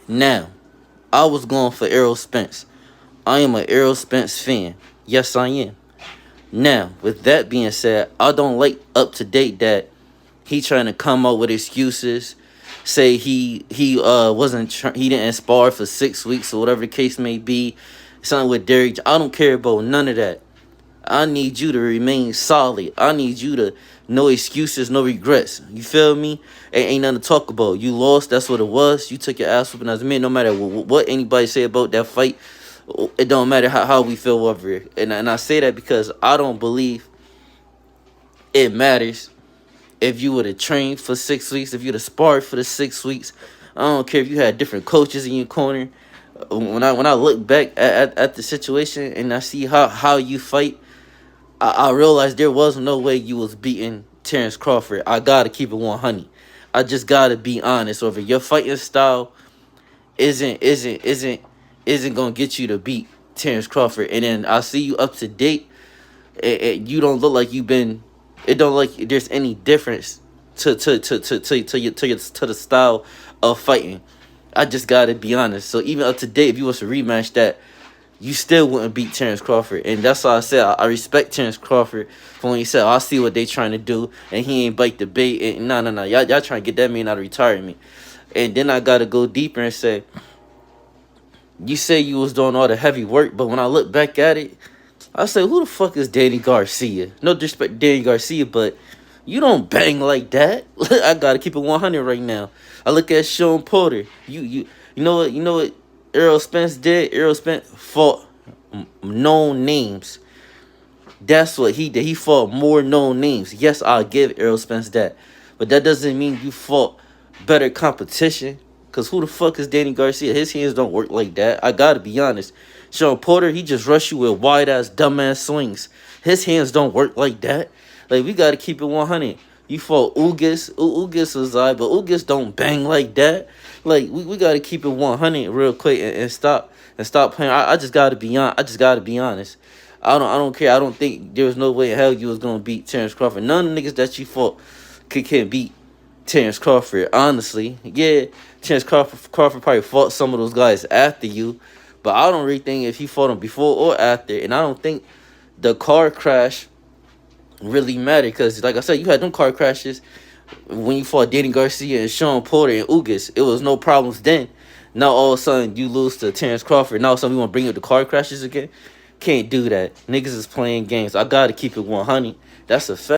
Now, I was going for Errol Spence. I am an Errol Spence fan. Yes, I am. Now, with that being said, I don't like up to date that he trying to come up with excuses. Say he didn't spar for 6 weeks or whatever the case may be. Something with Derrick. I don't care about none of that. I need you to remain solid. I need you to no excuses, no regrets. You feel me? Ain't nothing to talk about. You lost. That's what it was. You took your ass whooping as a man. No matter what anybody say about that fight, it don't matter how we feel over it. And I say that because I don't believe it matters if you would have trained for 6 weeks, if you'd have sparred for the 6 weeks. I don't care if you had different coaches in your corner. When I look back at the situation and I see how you fight, I realized there was no way you was beating Terrence Crawford. I gotta keep it 100. I just gotta be honest. Over your fighting style isn't gonna get you to beat Terrence Crawford. And then I see you up to date, and you don't look like you've been. It don't look like there's any difference to the style of fighting. I just gotta be honest. So even up to date, if you was to rematch that, you still wouldn't beat Terrence Crawford. And that's why I said I respect Terrence Crawford for when he said, I see what they trying to do, and he ain't bite the bait. And no. Y'all trying to get that man out of retirement. And then I got to go deeper and say, you say you was doing all the heavy work, but when I look back at it, I say, who the fuck is Danny Garcia? No disrespect to Danny Garcia, but you don't bang like that. I got to keep it 100 right now. I look at Sean Porter. You know what Errol Spence did? Errol Spence fought known names. That's what he did. He fought more known names. Yes, I'll give Errol Spence that. But that doesn't mean you fought better competition. Because who the fuck is Danny Garcia? His hands don't work like that. I got to be honest. Sean Porter, he just rushed you with wide-ass, dumbass swings. His hands don't work like that. Like, we got to keep it 100. You fought Ugas. Ugas was but Ugas don't bang like that. Like, we got to keep it 100 real quick and stop playing. I just got to be on. I just got to be honest. I don't care. I don't think there was no way in hell you was going to beat Terrence Crawford. None of the niggas that you fought can't beat Terrence Crawford, honestly. Yeah, Terrence Crawford probably fought some of those guys after you, but I don't really think if he fought them before or after, and I don't think the car crash really mattered because, like I said, you had them car crashes when you fought Danny Garcia and Sean Porter and Ugas. It was no problems then. Now all of a sudden you lose to Terrence Crawford. Now all of a sudden we want to bring up the car crashes again. Can't do that. Niggas is playing games. I gotta keep it 100. That's a fact.